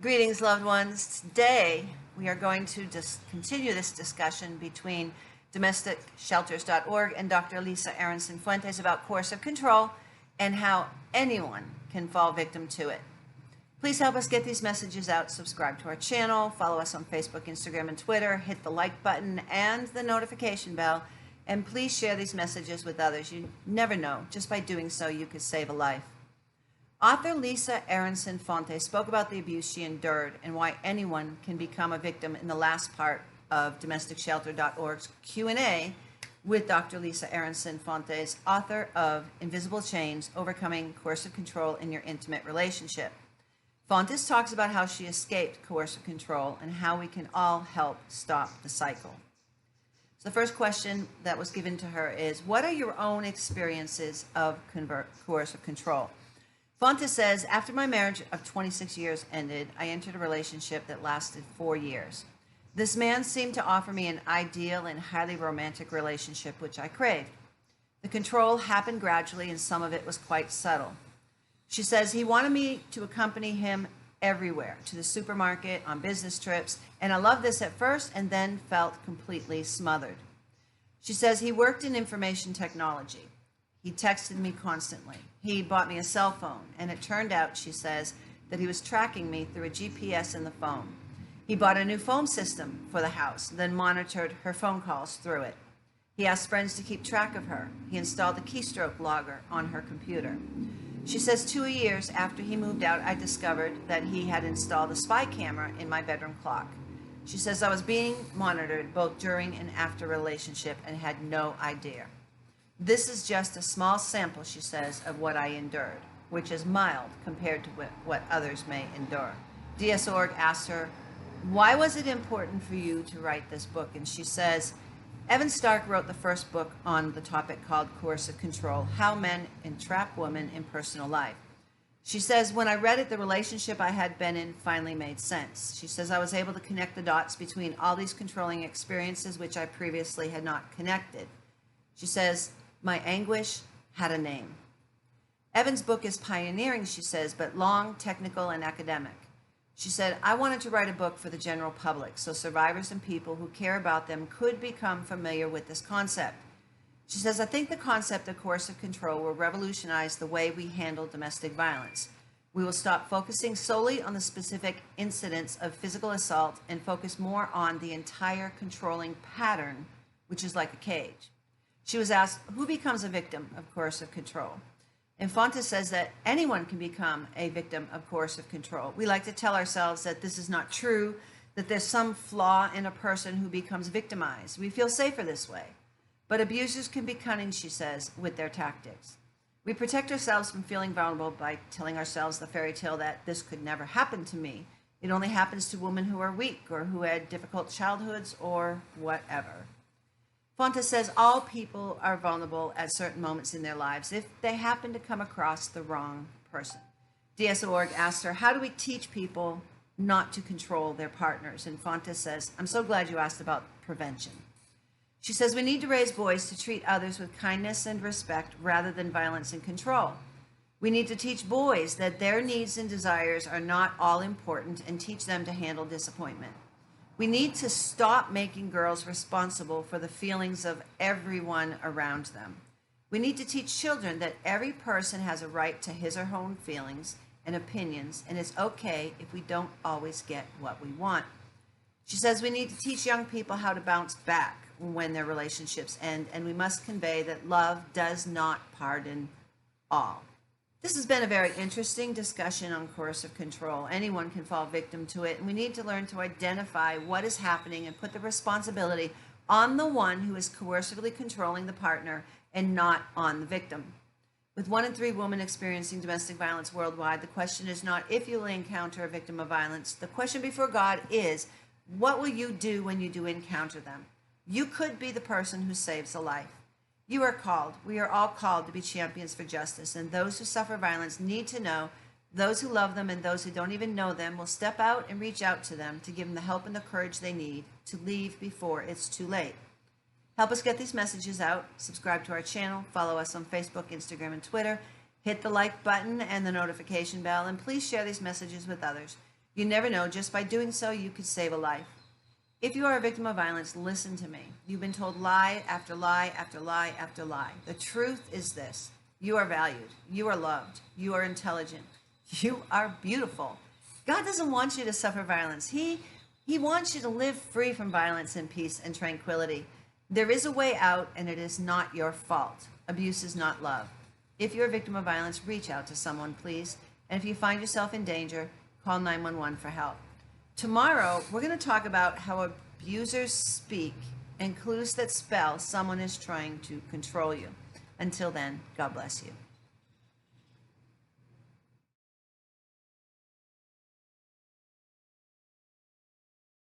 Greetings, loved ones. Today, we are going to continue this discussion between domesticshelters.org and Dr. Lisa Aronson Fontes about coercive control and how anyone can fall victim to it. Please help us get these messages out. Subscribe to our channel, follow us on Facebook, Instagram, and Twitter, hit the like button and the notification bell, and please share these messages with others. You never know, just by doing so, you could save a life. Author Lisa Aronson Fontes spoke about the abuse she endured and why anyone can become a victim in the last part of domesticshelter.org's Q&A with Dr. Lisa Aronson Fontes, author of Invisible Chains, Overcoming Coercive Control in Your Intimate Relationship. Fontes talks about how she escaped coercive control and how we can all help stop the cycle. So the first question that was given to her is, what are your own experiences of coercive control? Fonta says, after my marriage of 26 years ended, I entered a relationship that lasted 4 years. This man seemed to offer me an ideal and highly romantic relationship, which I craved. The control happened gradually, and some of it was quite subtle. She says he wanted me to accompany him everywhere, to the supermarket, on business trips, and I loved this at first and then felt completely smothered. She says he worked in information technology. He texted me constantly. He bought me a cell phone, and it turned out, she says, that he was tracking me through a GPS in the phone. He bought a new phone system for the house, then monitored her phone calls through it. He asked friends to keep track of her. He installed a keystroke logger on her computer. She says 2 years after he moved out, I discovered that he had installed a spy camera in my bedroom clock. She says I was being monitored both during and after relationship and had no idea. This is just a small sample, she says, of what I endured, which is mild compared to what others may endure. DS.org asks her, why was it important for you to write this book? And she says, Evan Stark wrote the first book on the topic called Coercive Control, How Men Entrap Women in Personal Life. She says, when I read it, the relationship I had been in finally made sense. She says, I was able to connect the dots between all these controlling experiences which I previously had not connected. She says, my anguish had a name. Evan's book is pioneering, she says, but long, technical, and academic. She said, I wanted to write a book for the general public so survivors and people who care about them could become familiar with this concept. She says, I think the concept of coercive control will revolutionize the way we handle domestic violence. We will stop focusing solely on the specific incidents of physical assault and focus more on the entire controlling pattern, which is like a cage. She was asked, who becomes a victim of coercive control? And Fonta says that anyone can become a victim of coercive control. We like to tell ourselves that this is not true, that there's some flaw in a person who becomes victimized. We feel safer this way. But abusers can be cunning, she says, with their tactics. We protect ourselves from feeling vulnerable by telling ourselves the fairy tale that this could never happen to me. It only happens to women who are weak or who had difficult childhoods or whatever. Fonta says all people are vulnerable at certain moments in their lives if they happen to come across the wrong person. DS.org asks her, how do we teach people not to control their partners? And Fonta says, I'm so glad you asked about prevention. She says we need to raise boys to treat others with kindness and respect rather than violence and control. We need to teach boys that their needs and desires are not all important and teach them to handle disappointment. We need to stop making girls responsible for the feelings of everyone around them. We need to teach children that every person has a right to his or her own feelings and opinions, and it's okay if we don't always get what we want. She says we need to teach young people how to bounce back when their relationships end, and we must convey that love does not pardon all. This has been a very interesting discussion on coercive control. Anyone can fall victim to it, and we need to learn to identify what is happening and put the responsibility on the one who is coercively controlling the partner and not on the victim. With 1 in 3 women experiencing domestic violence worldwide, the question is not if you will encounter a victim of violence. The question before God is, what will you do when you do encounter them? You could be the person who saves a life. You are called. We are all called to be champions for justice, and those who suffer violence need to know those who love them and those who don't even know them will step out and reach out to them to give them the help and the courage they need to leave before it's too late. Help us get these messages out. Subscribe to our channel. Follow us on Facebook, Instagram, and Twitter. Hit the like button and the notification bell, and please share these messages with others. You never know, just by doing so, you could save a life. If you are a victim of violence, listen to me. You've been told lie after lie after lie after lie. The truth is this: you are valued, you are loved, you are intelligent, you are beautiful. God doesn't want you to suffer violence. He wants you to live free from violence in peace and tranquility. There is a way out, and it is not your fault. Abuse is not love. If you're a victim of violence, reach out to someone, please. And if you find yourself in danger, call 911 for help. Tomorrow, we're going to talk about how abusers speak and clues that spell someone is trying to control you. Until then, God bless you.